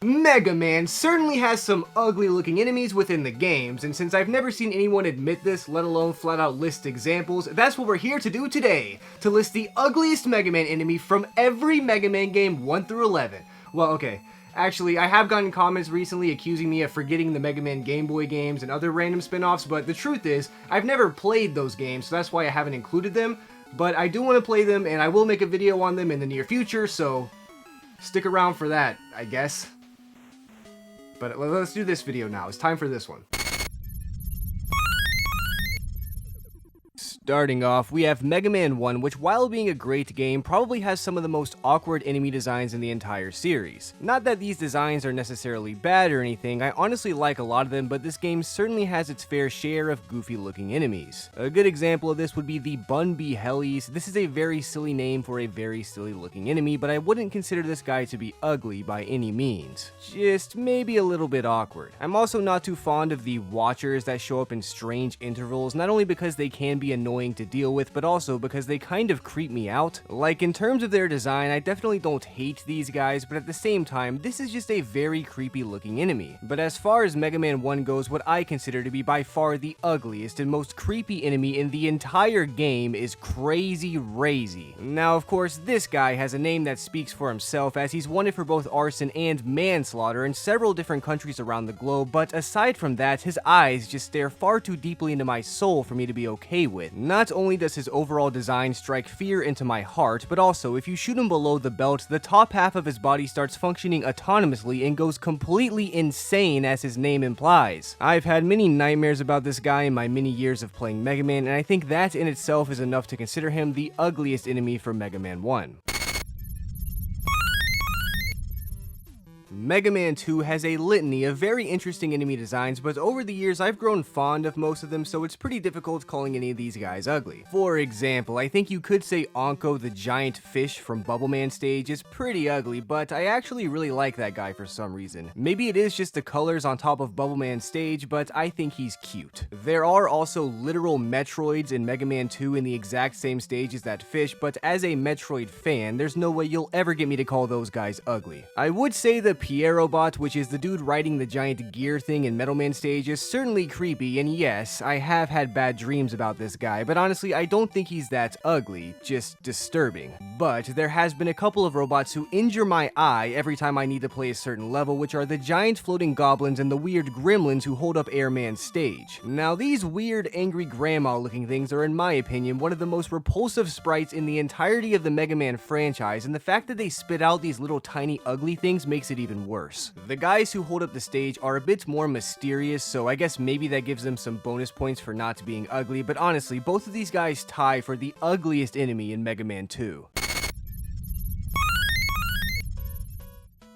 Mega Man certainly has some ugly looking enemies within the games, and since I've never seen anyone admit this, let alone flat out list examples, that's what we're here to do today, to list the ugliest Mega Man enemy from every Mega Man game 1 through 11. Well, okay. Actually, I have gotten comments recently accusing me of forgetting the Mega Man Game Boy games and other random spin-offs, but the truth is, I've never played those games, so that's why I haven't included them, but I do want to play them, and I will make a video on them in the near future, so stick around for that, I guess. But let's do this video now. It's time for this one. Starting off, we have Mega Man 1, which while being a great game, probably has some of the most awkward enemy designs in the entire series. Not that these designs are necessarily bad or anything, I honestly like a lot of them, but this game certainly has its fair share of goofy looking enemies. A good example of this would be the Bun B Hellies. This is a very silly name for a very silly looking enemy, but I wouldn't consider this guy to be ugly by any means. Just maybe a little bit awkward. I'm also not too fond of the Watchers that show up in strange intervals, not only because they can be annoying to deal with, but also because they kind of creep me out. Like, in terms of their design, I definitely don't hate these guys, but at the same time, this is just a very creepy looking enemy. But as far as Mega Man 1 goes, what I consider to be by far the ugliest and most creepy enemy in the entire game is Crazy Razy. Now, of course, this guy has a name that speaks for himself, as he's wanted for both arson and manslaughter in several different countries around the globe, but aside from that, his eyes just stare far too deeply into my soul for me to be okay with. Not only does his overall design strike fear into my heart, but also if you shoot him below the belt, the top half of his body starts functioning autonomously and goes completely insane, as his name implies. I've had many nightmares about this guy in my many years of playing Mega Man, and I think that in itself is enough to consider him the ugliest enemy from Mega Man 1. Mega Man 2 has a litany of very interesting enemy designs, but over the years I've grown fond of most of them, so it's pretty difficult calling any of these guys ugly. For example, I think you could say Onko the giant fish from Bubble Man stage is pretty ugly, but I actually really like that guy for some reason. Maybe it is just the colors on top of Bubble Man stage, but I think he's cute. There are also literal Metroids in Mega Man 2 in the exact same stage as that fish, but as a Metroid fan, there's no way you'll ever get me to call those guys ugly. I would say the Pierrobot, which is the dude riding the giant gear thing in Metal Man stage, is certainly creepy, and yes, I have had bad dreams about this guy, but honestly, I don't think he's that ugly, just disturbing. But there has been a couple of robots who injure my eye every time I need to play a certain level, which are the giant floating goblins and the weird gremlins who hold up Airman's stage. Now, these weird, angry grandma looking things are, in my opinion, one of the most repulsive sprites in the entirety of the Mega Man franchise, and the fact that they spit out these little tiny ugly things makes it even worse. The guys who hold up the stage are a bit more mysterious, so I guess maybe that gives them some bonus points for not being ugly, but honestly, both of these guys tie for the ugliest enemy in Mega Man 2.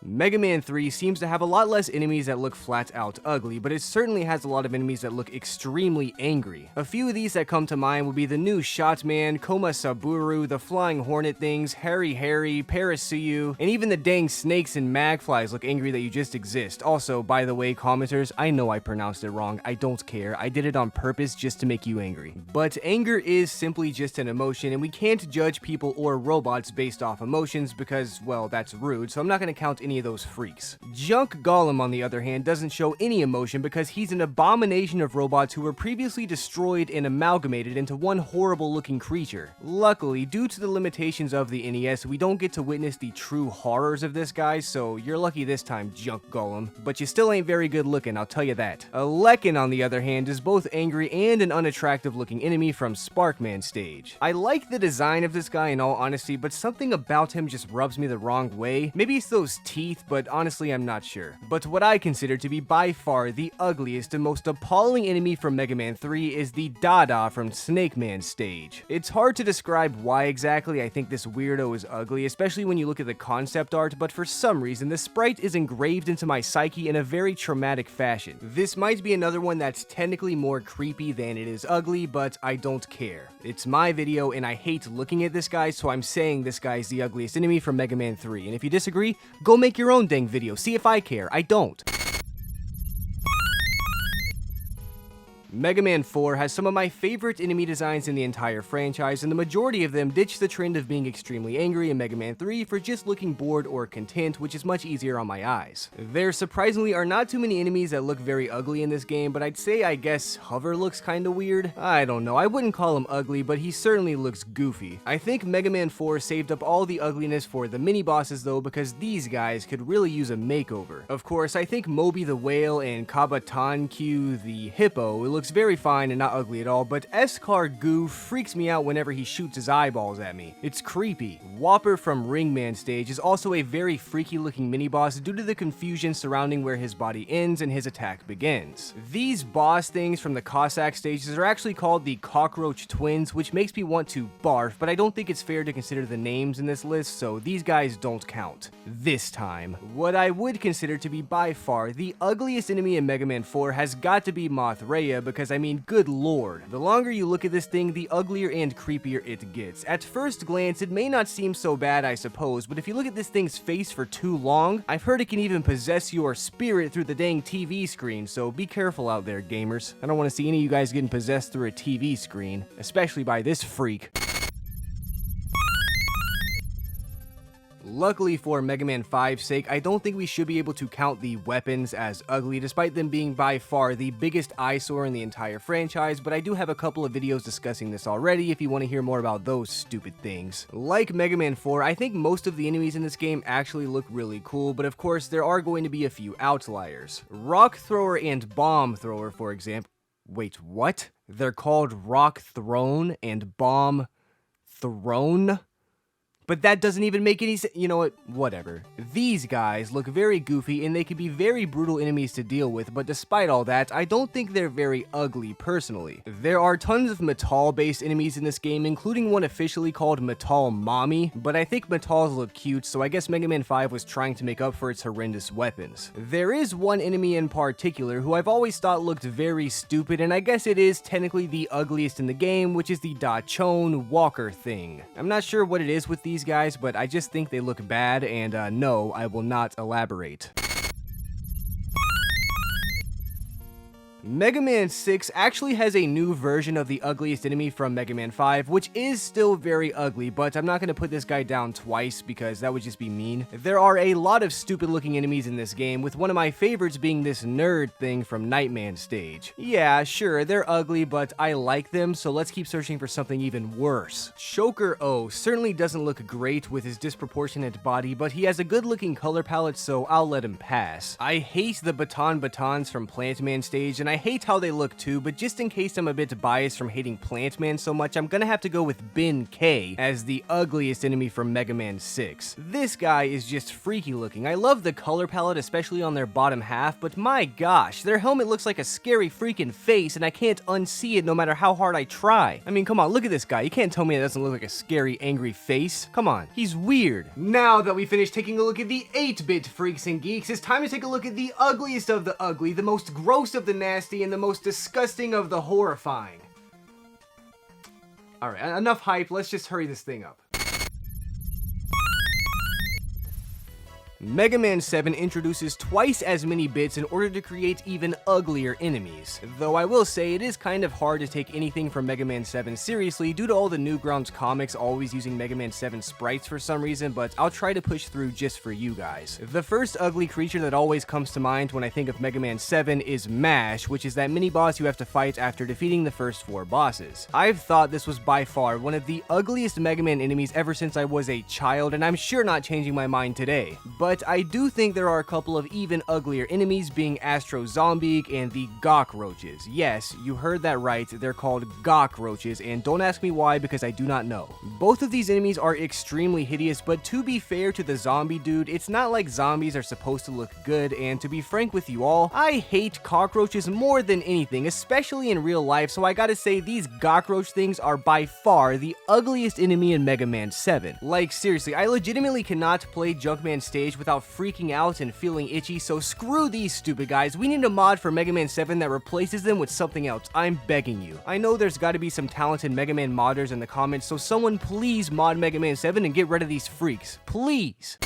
Mega Man 3 seems to have a lot less enemies that look flat out ugly, but it certainly has a lot of enemies that look extremely angry. A few of these that come to mind would be the new Shotman, Koma Saburu, the flying hornet things, Harry, Parasuyu, and even the dang snakes and magflies look angry that you just exist. Also, by the way, commenters, I know I pronounced it wrong, I don't care, I did it on purpose just to make you angry. But anger is simply just an emotion, and we can't judge people or robots based off emotions because, well, that's rude, so I'm not going to count any of those freaks. Junk Golem, on the other hand, doesn't show any emotion because he's an abomination of robots who were previously destroyed and amalgamated into one horrible looking creature. Luckily, due to the limitations of the NES, we don't get to witness the true horrors of this guy, so you're lucky this time, Junk Golem. But you still ain't very good looking, I'll tell you that. Lekin, on the other hand, is both angry and an unattractive looking enemy from Sparkman stage. I like the design of this guy in all honesty, but something about him just rubs me the wrong way. Maybe it's those teeth, but honestly I'm not sure. But what I consider to be by far the ugliest and most appalling enemy from Mega Man 3 is the Dada from Snake Man stage. It's hard to describe why exactly I think this weirdo is ugly, especially when you look at the concept art, but for some reason the sprite is engraved into my psyche in a very traumatic fashion. This might be another one that's technically more creepy than it is ugly, but I don't care. It's my video and I hate looking at this guy, so I'm saying this guy is the ugliest enemy from Mega Man 3, and if you disagree, go make your own dang video, see if I care. I don't. Mega Man 4 has some of my favorite enemy designs in the entire franchise, and the majority of them ditch the trend of being extremely angry in Mega Man 3 for just looking bored or content, which is much easier on my eyes. There surprisingly are not too many enemies that look very ugly in this game, but I'd say I guess Hover looks kinda weird. I don't know, I wouldn't call him ugly, but he certainly looks goofy. I think Mega Man 4 saved up all the ugliness for the mini-bosses though, because these guys could really use a makeover. Of course, I think Moby the Whale and Kabatanq the Hippo, it looks very fine and not ugly at all, but Scour Goo freaks me out whenever he shoots his eyeballs at me. It's creepy. Whopper from Ringman stage is also a very freaky looking mini-boss due to the confusion surrounding where his body ends and his attack begins. These boss things from the Cossack stages are actually called the Cockroach Twins, which makes me want to barf, but I don't think it's fair to consider the names in this list, so these guys don't count. This time. What I would consider to be by far the ugliest enemy in Mega Man 4 has got to be Mothra, because I mean, good lord. The longer you look at this thing, the uglier and creepier it gets. At first glance, it may not seem so bad, I suppose, but if you look at this thing's face for too long, I've heard it can even possess your spirit through the dang TV screen, so be careful out there, gamers. I don't want to see any of you guys getting possessed through a TV screen, especially by this freak. Luckily for Mega Man 5's sake, I don't think we should be able to count the weapons as ugly, despite them being by far the biggest eyesore in the entire franchise, but I do have a couple of videos discussing this already if you want to hear more about those stupid things. Like Mega Man 4, I think most of the enemies in this game actually look really cool, but of course there are going to be a few outliers. Rock Thrower and Bomb Thrower, for example. Wait, what? They're called Rock Throne and Bomb Throne? But that doesn't even make any sense. You know what? Whatever. These guys look very goofy and they can be very brutal enemies to deal with, but despite all that, I don't think they're very ugly personally. There are tons of Metal-based enemies in this game, including one officially called Metal Mommy, but I think Metals look cute, so I guess Mega Man 5 was trying to make up for its horrendous weapons. There is one enemy in particular who I've always thought looked very stupid, and I guess it is technically the ugliest in the game, which is the Dachon Walker thing. I'm not sure what it is with these guys, but I just think they look bad, and no, I will not elaborate. Mega Man 6 actually has a new version of the ugliest enemy from Mega Man 5, which is still very ugly, but I'm not going to put this guy down twice because that would just be mean. There are a lot of stupid looking enemies in this game, with one of my favorites being this nerd thing from Nightman stage. Yeah, sure, they're ugly, but I like them, so let's keep searching for something even worse. Shoker O certainly doesn't look great with his disproportionate body, but he has a good looking color palette, so I'll let him pass. I hate the Batons from Plant Man stage, and I hate how they look too, but just in case I'm a bit biased from hating Plant Man so much, I'm gonna have to go with Ben K as the ugliest enemy from Mega Man 6. This guy is just freaky looking. I love the color palette, especially on their bottom half, but my gosh, their helmet looks like a scary freaking face, and I can't unsee it no matter how hard I try. I mean, come on, look at this guy. You can't tell me it doesn't look like a scary, angry face. Come on, he's weird. Now that we finished taking a look at the 8-bit freaks and geeks, it's time to take a look at the ugliest of the ugly, the most gross of the nasty, and the most disgusting of the horrifying. Alright, enough hype, let's just hurry this thing up. Mega Man 7 introduces twice as many bits in order to create even uglier enemies. Though I will say it is kind of hard to take anything from Mega Man 7 seriously due to all the Newgrounds comics always using Mega Man 7 sprites for some reason, but I'll try to push through just for you guys. The first ugly creature that always comes to mind when I think of Mega Man 7 is Mash, which is that mini-boss you have to fight after defeating the first 4 bosses. I've thought this was by far one of the ugliest Mega Man enemies ever since I was a child, and I'm sure not changing my mind today. But I do think there are a couple of even uglier enemies, being Astro Zombiek and the Gawk Roaches. Yes, you heard that right, they're called Gawk Roaches, and don't ask me why because I do not know. Both of these enemies are extremely hideous, but to be fair to the zombie dude, it's not like zombies are supposed to look good, and to be frank with you all, I hate cockroaches more than anything, especially in real life, so I gotta say these Gawk Roach things are by far the ugliest enemy in Mega Man 7. Like seriously, I legitimately cannot play Junkman stage without freaking out and feeling itchy, so screw these stupid guys. We need a mod for Mega Man 7 that replaces them with something else. I'm begging you. I know there's gotta be some talented Mega Man modders in the comments, so someone please mod Mega Man 7 and get rid of these freaks. Please!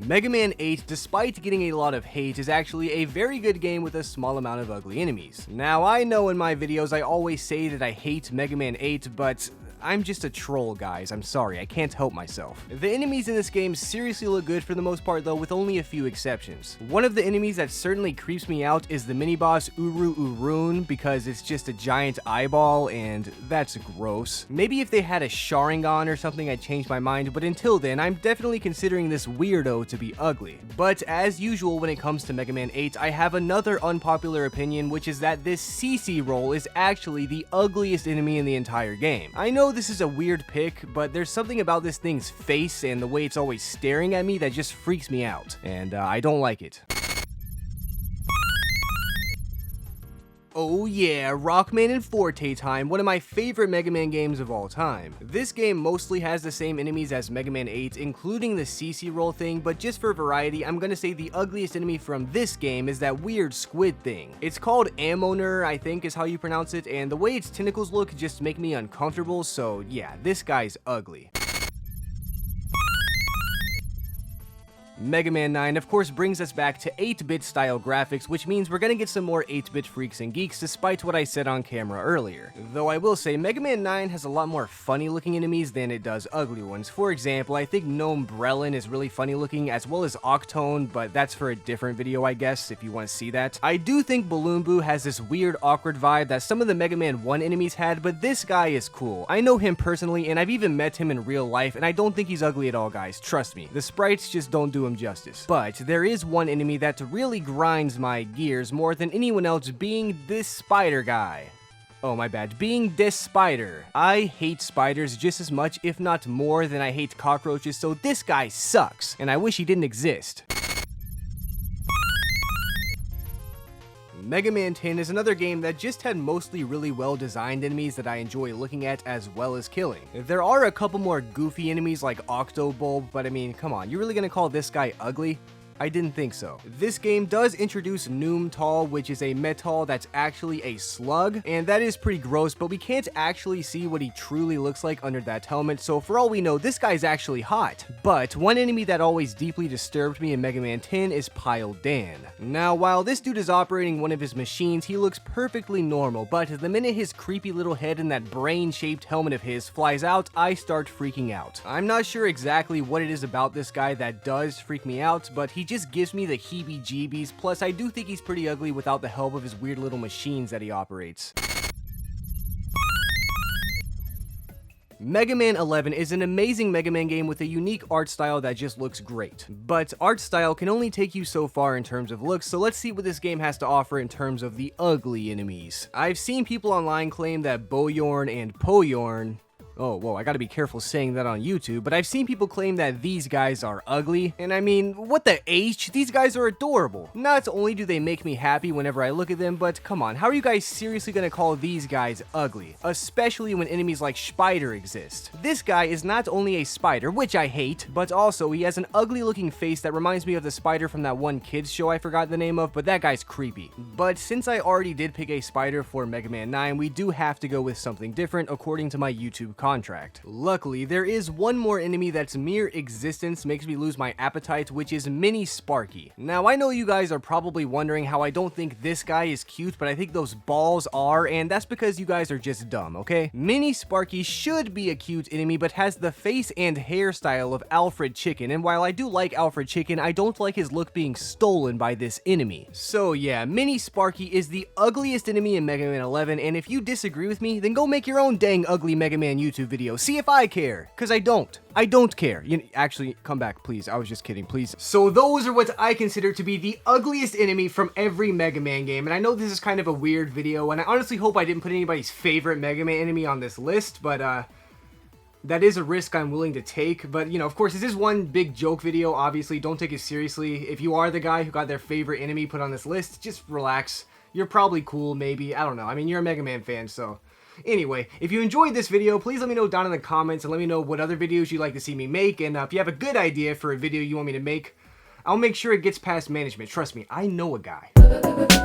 Mega Man 8, despite getting a lot of hate, is actually a very good game with a small amount of ugly enemies. Now, I know in my videos I always say that I hate Mega Man 8, but I'm just a troll, guys. I'm sorry, I can't help myself. The enemies in this game seriously look good for the most part, though, with only a few exceptions. One of the enemies that certainly creeps me out is the mini-boss Uru Urun, because it's just a giant eyeball, and that's gross. Maybe if they had a Sharingan or something, I'd change my mind, but until then, I'm definitely considering this weirdo to be ugly. But as usual when it comes to Mega Man 8, I have another unpopular opinion, which is that this CC roll is actually the ugliest enemy in the entire game. I know this is a weird pick, but there's something about this thing's face and the way it's always staring at me that just freaks me out, and I don't like it. Oh yeah, Rockman and Forte time, one of my favorite Mega Man games of all time. This game mostly has the same enemies as Mega Man 8, including the CC roll thing, but just for variety, I'm gonna say the ugliest enemy from this game is that weird squid thing. It's called Ammoner, I think is how you pronounce it, and the way its tentacles look just make me uncomfortable, so yeah, this guy's ugly. Mega Man 9 of course brings us back to 8-bit style graphics, which means we're gonna get some more 8-bit freaks and geeks despite what I said on camera earlier. Though I will say, Mega Man 9 has a lot more funny looking enemies than it does ugly ones. For example, I think Gnome Brelin is really funny looking, as well as Octone, but that's for a different video I guess, if you want to see that. I do think Balloon Boo has this weird awkward vibe that some of the Mega Man 1 enemies had, but this guy is cool. I know him personally, and I've even met him in real life, and I don't think he's ugly at all, guys, trust me. The sprites just don't do him justice. But there is one enemy that really grinds my gears more than anyone else, being this spider guy. Oh, my bad. Being this spider. I hate spiders just as much, if not more, than I hate cockroaches, so this guy sucks, and I wish he didn't exist. Mega Man 10 is another game that just had mostly really well designed enemies that I enjoy looking at as well as killing. There are a couple more goofy enemies like Octobulb, but I mean, come on, you really gonna call this guy ugly? I didn't think so. This game does introduce Noomtal, which is a metal that's actually a slug, and that is pretty gross, but we can't actually see what he truly looks like under that helmet, so for all we know, this guy's actually hot. But one enemy that always deeply disturbed me in Mega Man 10 is Pile Dan. Now, while this dude is operating one of his machines, he looks perfectly normal, but the minute his creepy little head and that brain-shaped helmet of his flies out, I start freaking out. I'm not sure exactly what it is about this guy that does freak me out, but he just gives me the heebie-jeebies, plus I do think he's pretty ugly without the help of his weird little machines that he operates. Mega Man 11 is an amazing Mega Man game with a unique art style that just looks great. But art style can only take you so far in terms of looks, so let's see what this game has to offer in terms of the ugly enemies. I've seen people online claim that Boyorn and Poyorn... Oh, whoa, I gotta be careful saying that on YouTube, but I've seen people claim that these guys are ugly, and I mean, what the H? These guys are adorable. Not only do they make me happy whenever I look at them, but come on, how are you guys seriously gonna call these guys ugly? Especially when enemies like Spider exist. This guy is not only a spider, which I hate, but also he has an ugly looking face that reminds me of the spider from that one kids show I forgot the name of, but that guy's creepy. But since I already did pick a spider for Mega Man 9, we do have to go with something different according to my YouTube contract. Luckily, there is one more enemy that's mere existence makes me lose my appetite, which is Mini Sparky. Now, I know you guys are probably wondering how I don't think this guy is cute, but I think those balls are, and that's because you guys are just dumb, okay? Mini Sparky should be a cute enemy, but has the face and hairstyle of Alfred Chicken, and while I do like Alfred Chicken, I don't like his look being stolen by this enemy. So yeah, Mini Sparky is the ugliest enemy in Mega Man 11, and if you disagree with me, then go make your own dang ugly Mega Man YouTube video. See if I care, because I don't. I don't care. Actually, come back, please. I was just kidding, please. So those are what I consider to be the ugliest enemy from every Mega Man game, and I know this is kind of a weird video, and I honestly hope I didn't put anybody's favorite Mega Man enemy on this list, but that is a risk I'm willing to take. But, you know, of course, this is one big joke video, obviously. Don't take it seriously. If you are the guy who got their favorite enemy put on this list, just relax. You're probably cool, maybe. I don't know. I mean, you're a Mega Man fan, so... Anyway, if you enjoyed this video, please let me know down in the comments and let me know what other videos you'd like to see me make, and if you have a good idea for a video you want me to make, I'll make sure it gets past management. Trust me, I know a guy.